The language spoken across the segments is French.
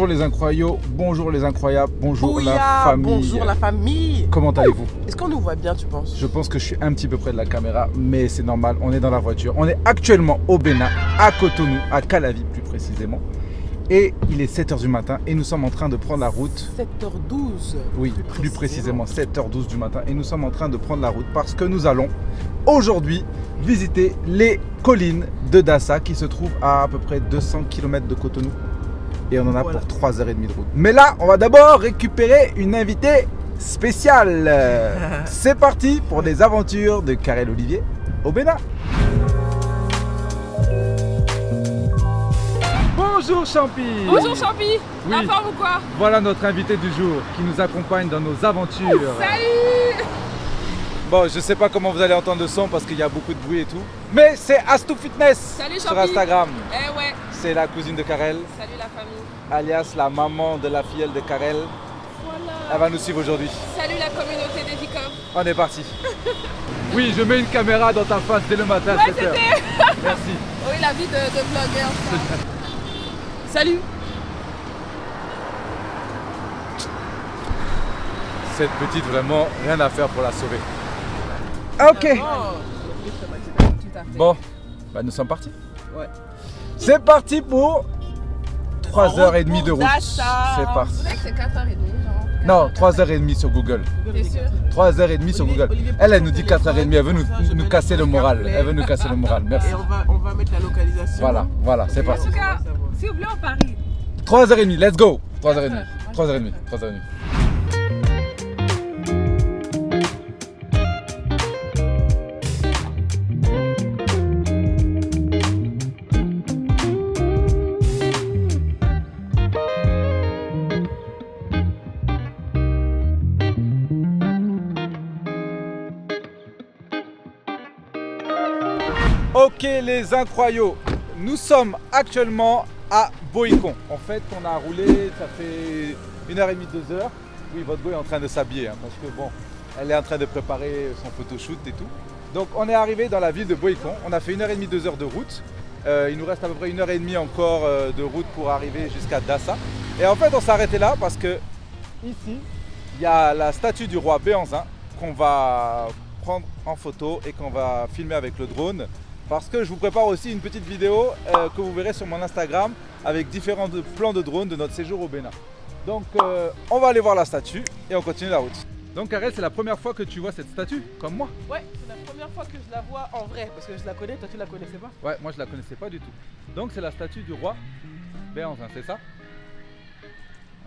Bonjour les incroyables, bonjour les incroyables, bonjour la famille. Bonjour la famille. Comment allez-vous? Est-ce qu'on nous voit bien, tu penses? Je pense que je suis un petit peu près de la caméra, mais c'est normal, on est dans la voiture. On est actuellement au Bénin, à Cotonou, à Calavi plus précisément. Et il est 7h du matin et nous sommes en train de prendre la route. 7h12. Oui, plus précisément 7h12 du matin. Et nous sommes en train de prendre la route parce que nous allons aujourd'hui visiter les collines de Dassa qui se trouvent à peu près 200 km de Cotonou. Et on en a pour 3h30 de route. Mais là, on va d'abord récupérer une invitée spéciale. C'est parti pour des aventures de Karel Olivier au Bénin. Bonjour Champi. Bonjour Champi. Oui. La forme ou quoi? Voilà notre invité du jour qui nous accompagne dans nos aventures. Salut. Bon, je sais pas comment vous allez entendre le son parce qu'il y a beaucoup de bruit et tout. Mais c'est Astou Fitness. Salut sur Champi. Instagram. Eh ouais. C'est la cousine de Karel, Salut la famille. alias la maman de la filleule de Karel. Voilà. Elle va nous suivre aujourd'hui. Salut la communauté des Vicom. On est parti. Oui, je mets une caméra dans ta face dès le matin à 7h. Merci. Oui, la vie de blogueur. Ça. Salut. Cette petite, vraiment, rien à faire pour la sauver. Ok. Tout à fait. Bon, bah nous sommes partis. Ouais. C'est parti pour 3h30 de route. Dassa. C'est Vous parti. savez que c'est 4h30, genre. Non, 3h30 sur Google. T'es sûr? 3h30 sur Google. Elle nous dit 4h30. Elle veut nous casser le moral. Elle veut nous casser le moral. Merci. Et on va mettre la localisation. Voilà, c'est En parti. tout cas, si vous voulez, on parie. 3h30, let's go. 3h30. 3h30. Ok les incroyables, nous sommes actuellement à Boïcon. En fait, on a roulé, ça fait 1h30, 2h. Oui, votre go est en train de s'habiller, hein, parce que bon, elle est en train de préparer son photoshoot et tout. Donc on est arrivé dans la ville de Boïcon, on a fait 1h30, 2h de route. Il nous reste à peu près 1h30 encore de route pour arriver jusqu'à Dassa. Et en fait, on s'est arrêté là parce que ici, il y a la statue du roi Béhanzin qu'on va prendre en photo et qu'on va filmer avec le drone. Parce que je vous prépare aussi une petite vidéo que vous verrez sur mon Instagram avec différents plans de drone de notre séjour au Bénin. Donc on va aller voir la statue et on continue la route. Donc Karel, c'est la première fois que tu vois cette statue, comme moi? Ouais, c'est la première fois que je la vois en vrai. Parce que je la connais, toi tu la connaissais pas? Ouais, moi je la connaissais pas du tout. Donc c'est la statue du roi Béhanzin, c'est ça?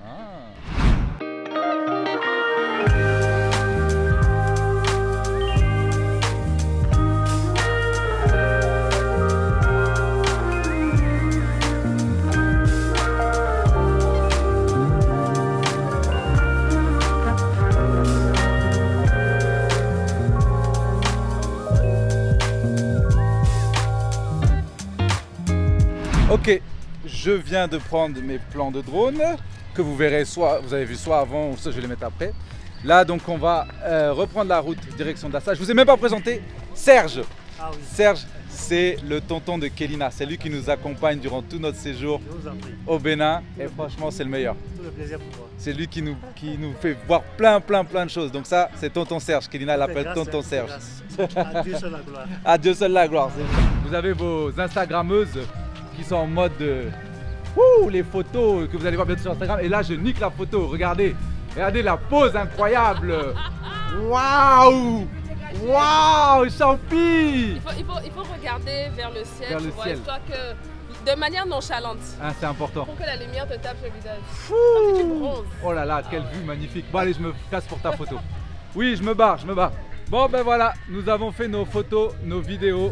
Ah. Ok, je viens de prendre mes plans de drone que vous verrez soit, vous avez vu soit avant ou soit je vais les mettre après. Là donc on va reprendre la route direction Dassa. Je vous ai même pas présenté Serge. Ah oui. Serge, c'est le tonton de Kélina. C'est lui qui nous accompagne durant tout notre séjour Je vous en prie. au Bénin et franchement c'est le meilleur. Tout le plaisir pour moi. C'est lui qui nous fait voir plein de choses. Donc ça c'est tonton Serge. Kélina l'appelle Grâce, tonton c'est Serge. grâce. À Dieu seul la gloire. À Dieu seul la gloire. Vous avez vos Instagrammeuses qui sont en mode les photos que vous allez voir bientôt sur Instagram. Et là, je nique la photo. Regardez la pose incroyable. Waouh, waouh, Champi. Il faut regarder vers le ciel, Vers tu le vois, ciel. histoire que, de manière nonchalante, Ah, c'est important. pour que la lumière te tape sur le visage. Fou. Comme si tu bronzes. Oh là là, quelle vue magnifique. Bon, allez, je me casse pour ta photo. Oui, je me barre. Bon, ben voilà, nous avons fait nos photos, nos vidéos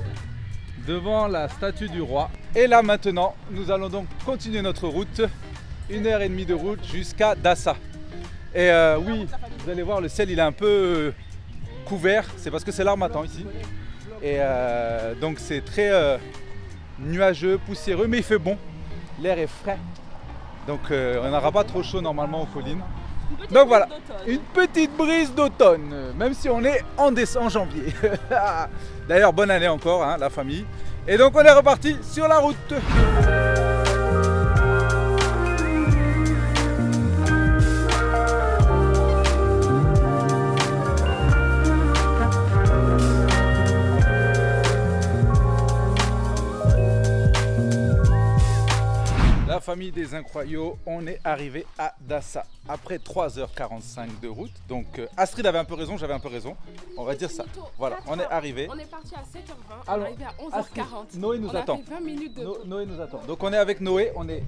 devant la statue du roi. Et là maintenant, nous allons donc continuer notre route, 1h30 de route jusqu'à Dassa. Et oui, vous allez voir, le ciel il est un peu couvert, c'est parce que c'est l'harmattan ici. Et donc c'est très nuageux, poussiéreux, mais il fait bon, l'air est frais. Donc on n'aura pas trop chaud normalement aux collines. Donc voilà, une petite brise d'automne, même si on est en janvier. D'ailleurs, bonne année encore, hein, la famille. Et donc on est reparti sur la route. amis des Incroyaux, on est arrivé à Dassa après 3h45 de route. Donc Astrid avait un peu raison, j'avais un peu raison. On va dire ça. Voilà, on est arrivé. On est parti à 7h20, on est Alors, arrivé à 11h40. Astrid, Noé nous on attend. a fait 20 minutes de Noé nous attend. Donc on est avec Noé, on est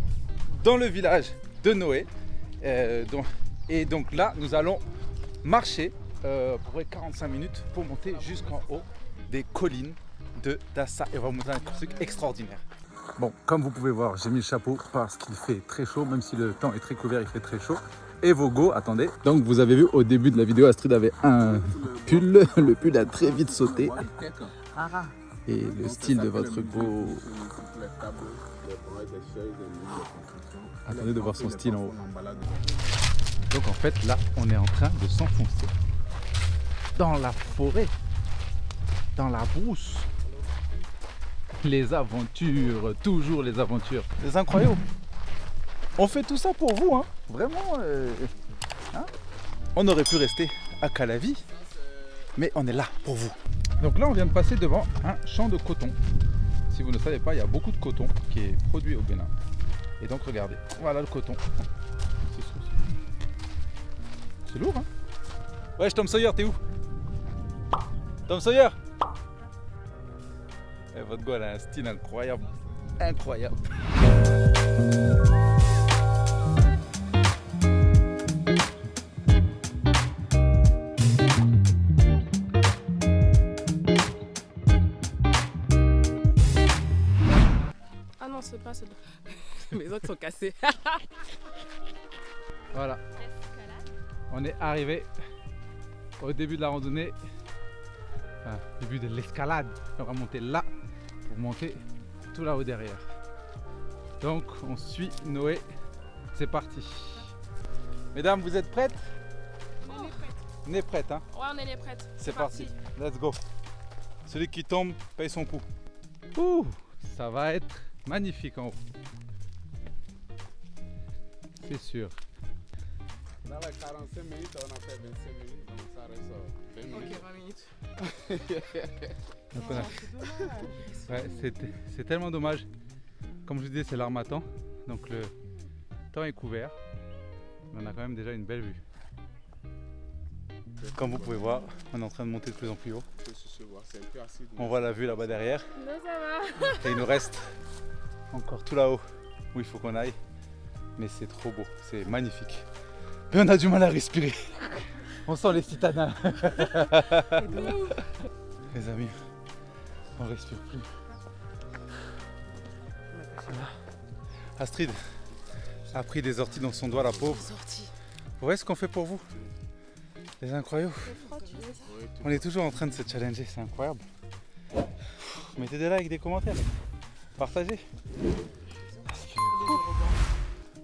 dans le village de Noé. Et donc là, nous allons marcher à peu près 45 minutes pour monter jusqu'en haut des collines de Dassa. Et on va monter un truc extraordinaire. Bon, comme vous pouvez voir, j'ai mis le chapeau parce qu'il fait très chaud, même si le temps est très couvert, il fait très chaud. Et vos go, attendez. Donc vous avez vu au début de la vidéo, Astrid avait un pull. Le pull a très vite sauté. Et le style de votre go. Attendez de voir son style en haut. Donc en fait, là, on est en train de s'enfoncer dans la forêt, dans la brousse. Les aventures, toujours les aventures. Les Incroyaux. On fait tout ça pour vous, hein. Vraiment. Hein, on aurait pu rester à Calavi, mais on est là pour vous. Donc là, on vient de passer devant un champ de coton. Si vous ne savez pas, il y a beaucoup de coton qui est produit au Bénin. Et donc, regardez, voilà le coton. C'est lourd, hein. Wesh, Tom Sawyer, t'es où? Tom Sawyer. Et votre gars, elle a un style incroyable. Incroyable. Ah non, c'est pas ça. Mes ongles sont cassés. Voilà. On est arrivé au début de la randonnée. Enfin, début de l'escalade. On va monter là pour monter tout là-haut derrière. Donc on suit Noé. C'est parti. Mesdames, vous êtes prêtes? On est prêtes. On est prêtes, hein? Ouais, on est prêtes. C'est parti. Let's go. Celui qui tombe paye son coup. Ouh, ça va être magnifique en haut. C'est sûr. Dans les 45 minutes, on a fait 25 minutes, donc ça reste 20 minutes. Ok, 20 minutes. Donc on a- Ouais, c'est tellement dommage. Comme je vous disais, c'est l'harmattan. Donc le temps est couvert. Mais on a quand même déjà une belle vue. Comme vous pouvez voir, on est en train de monter de plus en plus haut. C'est un peu acide. On voit la vue là-bas derrière. Non, ça va. Et il nous reste encore tout là-haut où il faut qu'on aille. Mais c'est trop beau, c'est magnifique. Mais on a du mal à respirer. On sent les citadins. Les amis, on respire plus. Voilà. Astrid a pris des orties dans son doigt, la pauvre. Vous voyez ce qu'on fait pour vous, les Incroyaux? On est toujours en train de se challenger, c'est incroyable. Mettez des likes, des commentaires, partagez.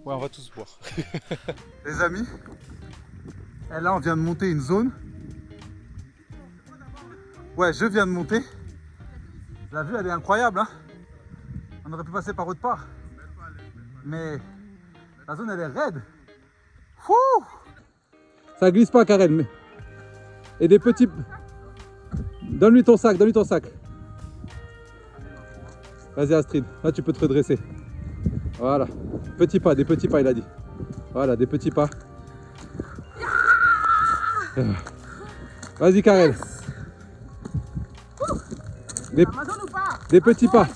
Ouais, on va tous boire. Les amis, et là on vient de monter une zone. Ouais, je viens de monter. La vue elle est incroyable, hein. On aurait pu passer par autre part. Mais la zone elle est raide. Fouh! Ça glisse pas, Karen. Mais... Et des petits... Donne-lui ton sac, donne-lui ton sac. Vas-y Astrid, là tu peux te redresser. Voilà, petits pas, des petits pas il a dit. Voilà, des petits pas. Vas-y Karel. Des petits pas.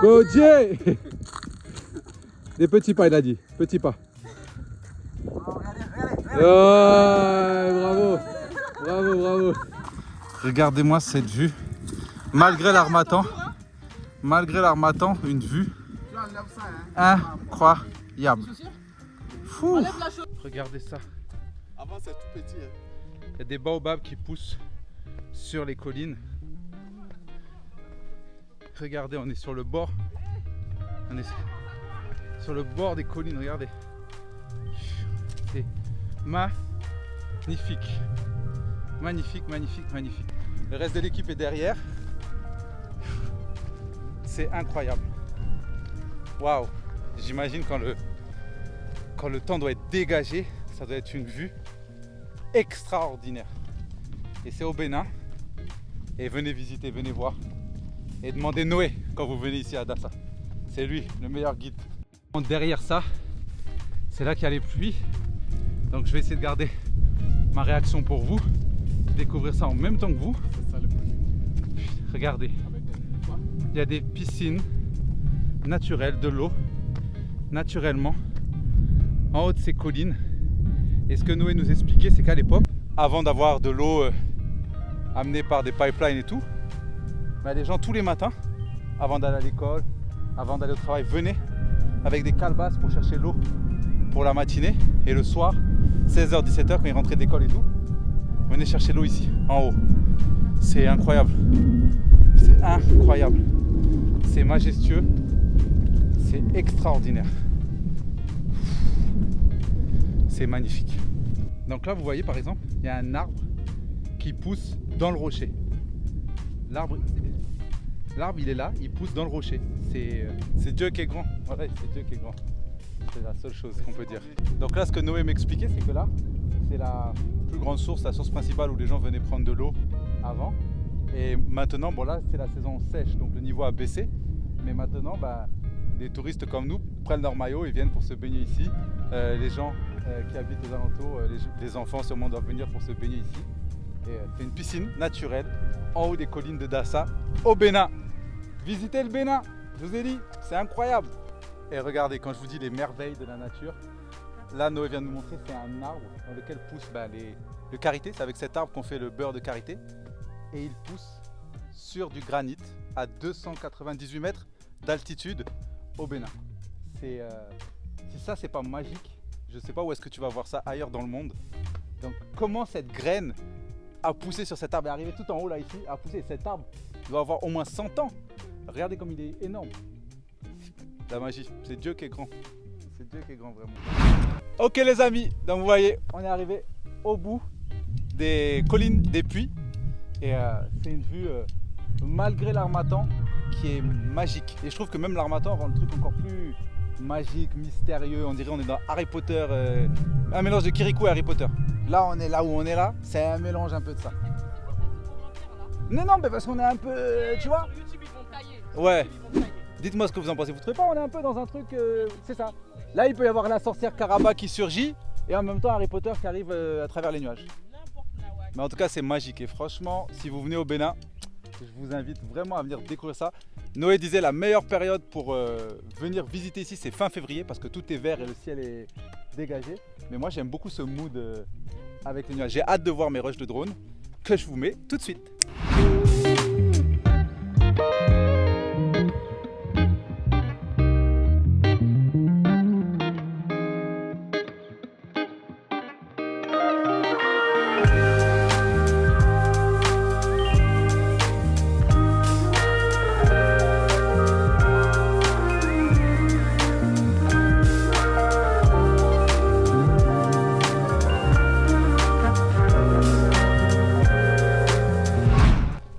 Gauthier. Des petits pas il a dit, petits pas. Bravo, bravo, bravo. Regardez-moi cette vue. Malgré l'harmattan, une vue incroyable. Fou. Regardez ça. Avant, c'est tout petit. Il y a des baobabs qui poussent sur les collines. Regardez, on est sur le bord. On est sur le bord des collines, regardez. C'est magnifique. Magnifique, magnifique, magnifique. Le reste de l'équipe est derrière. C'est incroyable. Waouh! J'imagine quand le temps doit être dégagé, ça doit être une vue extraordinaire. Et c'est au Bénin. Et venez visiter, venez voir. Et demandez Noé quand vous venez ici à Dassa. C'est lui, le meilleur guide. Derrière ça, c'est là qu'il y a les pluies. Donc je vais essayer de garder ma réaction pour vous, découvrir ça en même temps que vous. C'est ça le premier. Regardez, Avec quoi? il y a des piscines naturelles, de l'eau, naturellement, en haut de ces collines. Et ce que Noé nous expliquait, c'est qu'à l'époque, avant d'avoir de l'eau amenée par des pipelines et tout, bah, les gens tous les matins, avant d'aller à l'école, avant d'aller au travail, venaient avec des calebasses pour chercher l'eau pour la matinée. Et le soir, 16h, 17h, quand ils rentraient d'école et tout, venaient chercher l'eau ici, en haut. C'est incroyable. C'est incroyable. C'est majestueux. C'est extraordinaire. C'est magnifique. Donc là, vous voyez par exemple, il y a un arbre qui pousse dans le rocher. L'arbre, il est là, il pousse dans le rocher. C'est Dieu qui est grand. Voilà, c'est Dieu qui est grand. C'est la seule chose qu'on peut dire. Donc là, ce que Noé m'expliquait, c'est que là, c'est la plus grande source, la source principale où les gens venaient prendre de l'eau avant. Et maintenant, bon là, c'est la saison sèche, donc le niveau a baissé. Mais maintenant, bah, des touristes comme nous prennent leur maillot et viennent pour se baigner ici. Les gens qui habitent aux alentours, les enfants sûrement doivent venir pour se baigner ici. Et c'est une piscine naturelle en haut des collines de Dassa, au Bénin. Visitez le Bénin, je vous ai dit, c'est incroyable. Et regardez, quand je vous dis les merveilles de la nature, là Noé vient de nous montrer, c'est un arbre dans lequel pousse le karité. C'est avec cet arbre qu'on fait le beurre de karité. Et il pousse sur du granit à 298 mètres d'altitude au Bénin. Si ça c'est pas magique, je sais pas où est-ce que tu vas voir ça ailleurs dans le monde. Donc comment cette graine a poussé sur cet arbre et arrivé tout en haut là ici, a poussé. Cet arbre doit avoir au moins 100 ans. Regardez comme il est énorme. La magie, c'est Dieu qui est grand. C'est Dieu qui est grand vraiment. Ok les amis, donc vous voyez, on est arrivé au bout des collines des Puys. Et c'est une vue, malgré l'Harmattan, qui est magique. Et je trouve que même l'Harmattan rend le truc encore plus magique, mystérieux. On dirait on est dans Harry Potter, un mélange de Kirikou et Harry Potter. Là, on est là où on est là, c'est un mélange un peu de ça. Non, mais parce qu'on est un peu, tu vois. Sur YouTube, ils vont tailler. Ouais. Sur YouTube, ils vont tailler. Dites-moi ce que vous en pensez. Vous trouvez pas, on est un peu dans un truc, c'est ça. Là, il peut y avoir la sorcière Karaba qui surgit et en même temps Harry Potter qui arrive à travers les nuages. N'importe là, ouais. Mais en tout cas, c'est magique et franchement, si vous venez au Bénin, je vous invite vraiment à venir découvrir ça. Noé disait la meilleure période pour venir visiter ici, c'est fin février parce que tout est vert et le ciel est dégagé. Mais moi, j'aime beaucoup ce mood avec les nuages. J'ai hâte de voir mes rushs de drone que je vous mets tout de suite.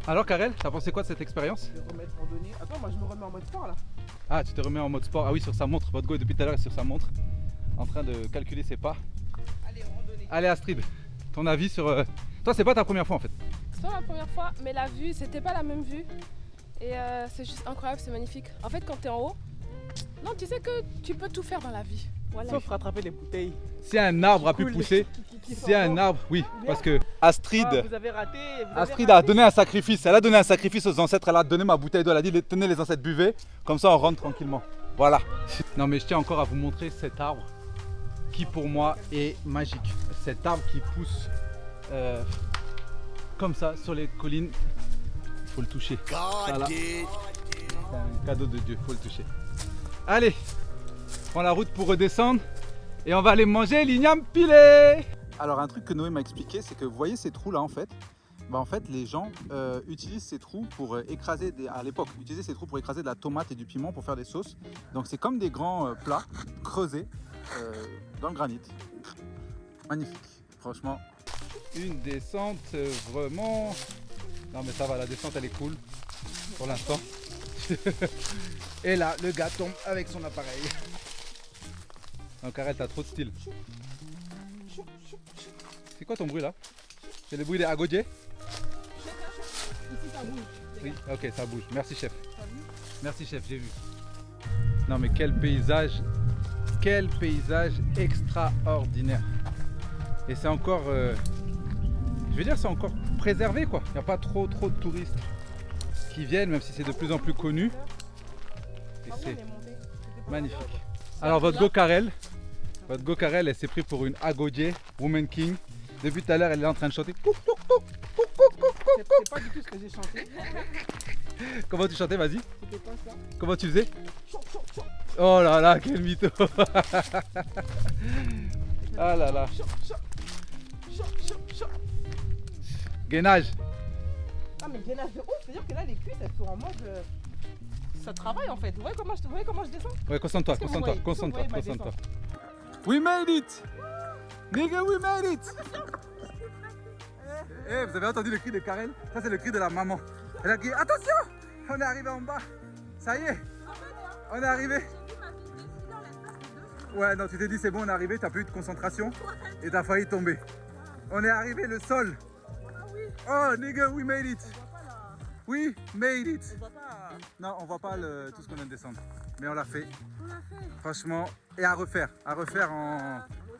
Alors Karel, t'as pensé quoi de cette expérience? Je vais remettre randonnée. Attends, moi je me remets en mode sport là. Ah, tu te remets en mode sport. Ah oui, sur sa montre. Votre go depuis tout à l'heure est sur sa montre, en train de calculer ses pas. Allez, randonnée. Allez Astrid, ton avis sur... Toi, c'est pas ta première fois en fait. C'est pas ma première fois, mais la vue, c'était pas la même vue. Et c'est juste incroyable, c'est magnifique. En fait, quand t'es en haut, non, tu sais que tu peux tout faire dans la vie. Voilà. Sauf rattraper les bouteilles. Si un arbre a pu Cool. pousser, Qui si un arbre, oui, parce que Astrid... Ah, vous avez raté. Astrid a donné un sacrifice, elle a donné un sacrifice aux ancêtres, elle a donné ma bouteille d'eau, elle a dit tenez les ancêtres, buvez, comme ça on rentre tranquillement. Voilà. Non mais je tiens encore à vous montrer cet arbre qui pour moi est magique. Cet arbre qui pousse comme ça sur les collines, il faut le toucher. Voilà. C'est un cadeau de Dieu, il faut le toucher. Allez, on prend la route pour redescendre et on va aller manger l'igname pilé. Alors un truc que Noé m'a expliqué, c'est que vous voyez ces trous là en fait, les gens utilisent ces trous pour écraser, à l'époque, utilisaient ces trous pour écraser de la tomate et du piment pour faire des sauces. Donc c'est comme des grands plats creusés dans le granit. Magnifique, franchement. Une descente vraiment... Non mais ça va, la descente elle est cool pour l'instant. Et là, le gars tombe avec son appareil. Donc arrête, t'as trop de style. C'est quoi ton bruit là? C'est le bruit des agodiers? Ici, ça bouge. Oui, ok, ça bouge. Merci chef. Merci chef, j'ai vu. Non mais quel paysage quel paysage extraordinaire. Et c'est encore, je veux dire, c'est encore préservé quoi. Il n'y a pas trop de touristes qui viennent, même si c'est de plus en plus connu. Et c'est magnifique. Alors votre Gokarel, elle s'est pris pour une Agodje, Woman King. Depuis tout à l'heure, elle est en train de chanter. C'est pas du tout ce que j'ai chanté. Comment tu chantais, vas-y? C'était pas ça. Comment tu faisais? Oh là là, quel mytho. Ah là là. Gainage. Ah mais gainage de ouf, c'est-à-dire que là les cuisses elles sont en mode... ça travaille en fait. Vous voyez comment je descends? Ouais, concentre-toi, Est-ce que vous concentre-toi, voyez- concentre-toi, vous voyez ma concentre-toi. We made it! Nigga, we made it! Eh, vous avez entendu le cri de Karel? Ça, c'est le cri de la maman. Elle a dit attention! On est arrivé en bas. Ça y est, on est arrivé. Ouais, non, tu t'es dit c'est bon, on est arrivé, t'as plus eu de concentration et t'as failli tomber. On est arrivé, le sol. Oh, nigga, we made it. We made it. Non, on voit pas tout ce qu'on vient de descendre. Mais on l'a fait. Franchement, et à refaire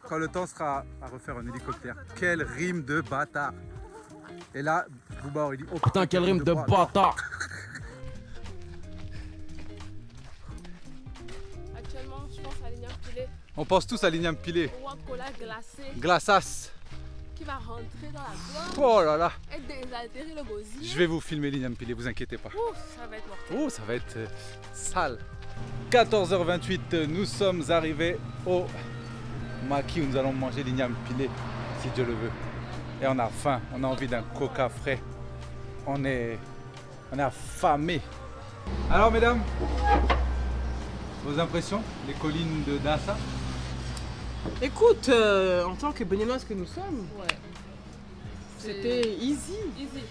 quand le temps sera à refaire en hélicoptère. Quelle rime de bâtard. Et là, Bouba aurait dit oh Putain, quelle rime de bâtard. Actuellement, je pense à l'igname pilé. On pense tous à l'igname pilé. Ou un cola glacé Glaçasse. qui va rentrer dans la gorge Oh là là. et désaltérer le gosier. Je vais vous filmer l'igname pilé, vous inquiétez pas. Ouf, ça va être mortel. Oh, ça va être sale. 14h28, nous sommes arrivés au maquis où nous allons manger l'igname pilé, si Dieu le veut. Et on a faim, on a envie d'un coca frais. On est affamés. Alors mesdames, vos impressions, les collines de Dassa? Écoute, en tant que béninoises que nous sommes, Ouais. c'était easy. Easy.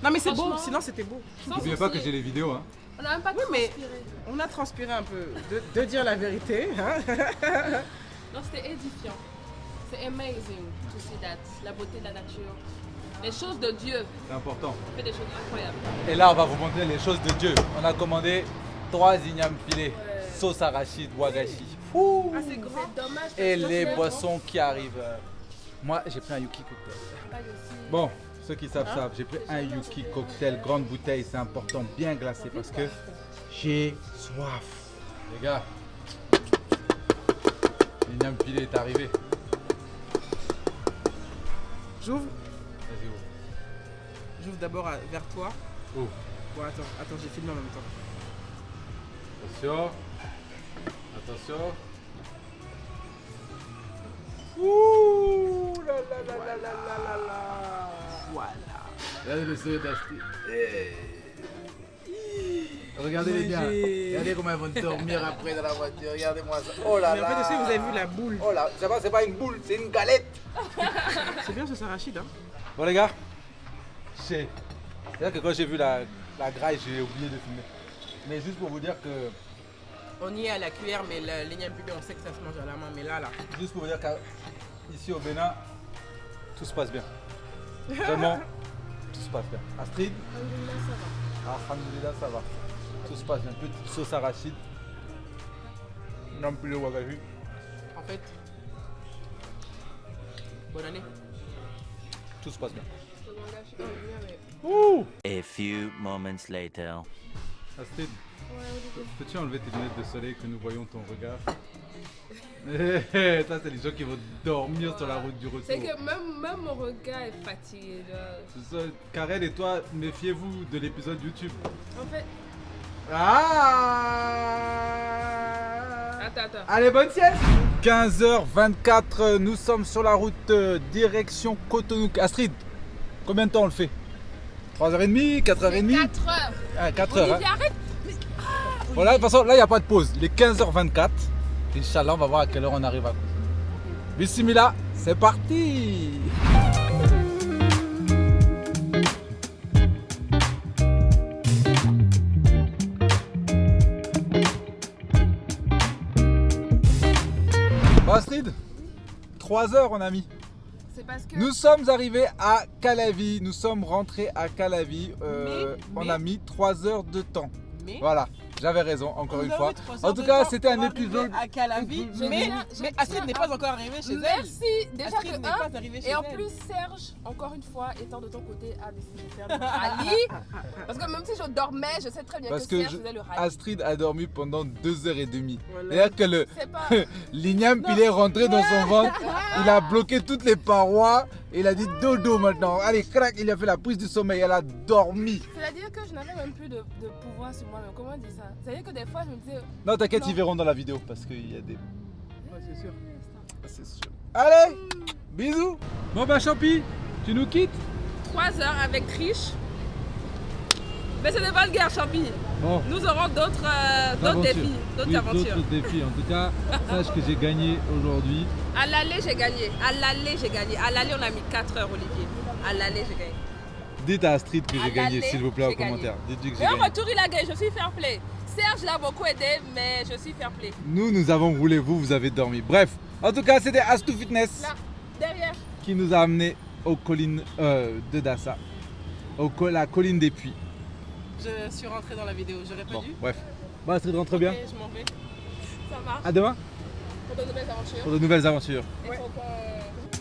Non mais c'est beau, Franchement, sinon c'était beau. Sans N'oubliez pas que souci. j'ai les vidéos. Hein. On n'a même pas Oui, mais- transpiré. On a transpiré un peu, de dire la vérité. Hein. Non, c'était édifiant. C'est amazing to see that. La beauté de la nature. Les choses de Dieu. C'est important. Il fait des choses incroyables. Et là, on va vous montrer les choses de Dieu. On a commandé 3 ignames pilés, Ouais. sauce arachide, wagashi. Fou. Ah, c'est grand. C'est dommage. Et parce que les c'est boissons qui arrivent. Moi, j'ai pris un Yuki cocktail. pas aussi. Bon, ceux qui savent savent, j'ai pris un Yuki cocktail, grande bouteille, c'est important, bien glacé parce que j'ai soif. Les gars, l'igname pilé est arrivé. J'ouvre Vas-y, ouvre. J'ouvre d'abord vers toi. Ouvre. Bon, attends, j'ai filmé en même temps. Attention. Attention. Ouh là là là là là là là là. Voilà. Regardez le sourire d'Astrid. Regardez les biens. Regardez comment elles vont dormir après dans la voiture. Regardez-moi ça. Oh là Mais en là. fait, est-ce que vous avez vu la boule? Oh là, c'est pas une boule, c'est une galette. C'est bien ce arachide, hein? Bon les gars, c'est-à-dire que quand j'ai vu la graille, j'ai oublié de filmer. Mais juste pour vous dire que, On y est à la cuillère, mais l'igname pilé, on sait que ça se mange à la main, mais là. juste pour vous dire qu'ici au Bénin, tout se passe bien. Vraiment, tout se passe bien. Astrid, alhamdoulilah, ça va. Tout se passe bien. Petite sauce arachide. Nampule wagashi. En fait, bonne année. Tout se passe bien. A few moments later. Astrid, peux-tu enlever tes lunettes de soleil que nous voyons ton regard? Ça, c'est les gens qui vont dormir sur la route du retour. C'est que même mon regard est fatigué. Là. C'est ça. Karel et toi, méfiez-vous de l'épisode YouTube. En fait, Ah attends. Allez, bonne sieste. 15h24, nous sommes sur la route direction Cotonou. Astrid, combien de temps on le fait? 3h30, 4h30? 4 heures. Ah, 4 heures. Olivier, Hein. arrête. Bon, là, de toute façon, là, il n'y a pas de pause. Il est 15h24. Inch'Allah, on va voir à quelle heure on arrive à Cotonou. Bismillah, c'est parti. Bon, Astrid, 3 heures on a mis. C'est parce que. Nous sommes arrivés à Calavi, nous sommes rentrés à Calavi. On Mais- a mis 3 heures de temps. Mais Voilà. J'avais raison, encore Vous une avez fois. 3 En heures tout de cas, temps c'était un pour arriver épisode. à Calavi, Je tiens- mais Astrid n'est pas encore arrivée chez elle. Merci déjà Astrid que n'est un. pas arrivée chez Et en elle. plus, Serge, encore une fois, étant de ton côté, a décidé de faire le rallye. Parce que même si je dormais, je sais très bien Parce que que Serge faisait le rallye. Astrid a dormi pendant 2h30. Voilà. C'est-à-dire que le C'est pas. l'igname, il est rentré dans son ventre, il a bloqué toutes les parois et il a dit dodo maintenant. Allez, crac, il a fait la prise du sommeil, elle a dormi. C'est-à-dire que je n'avais même plus de pouvoir sur moi-même. Comment on dit ça? C'est-à-dire que des fois, je me disais. Non, t'inquiète, Non. ils verront dans la vidéo parce qu'il y a des. c'est sûr. C'est sûr. Allez, bisous. Bon bah Champi, tu nous quittes? 3 heures avec triche. Mais ce n'est pas le guerre, Champi. Bon, Nous aurons d'autres aventures. défis, d'autres Oui, aventures. d'autres défis. En tout cas, sache que j'ai gagné aujourd'hui. À l'aller, j'ai gagné. À l'aller, j'ai gagné. À l'aller, on a mis 4 heures, Olivier. À l'aller, j'ai gagné. Dites à Astrid que À j'ai gagné, l'aller, s'il vous plaît, en j'ai gagné. commentaire. Dites-lui que j'ai Mais en gagné. retour, il a gagné. Je suis fair play. Serge l'a beaucoup aidé, mais je suis fair play. Nous avons roulé, vous avez dormi. Bref, en tout cas, c'était Astou Fitness Là, derrière. qui nous a amené aux collines de Dassa, la colline des Puits. Je suis rentrée dans la vidéo, j'aurais pas Bon, dû. bref. Bon, Astrid, rentre bien. Ok, je m'en vais. Ça marche. À demain Pour de nouvelles aventures. pour de nouvelles aventures. Il faut qu'on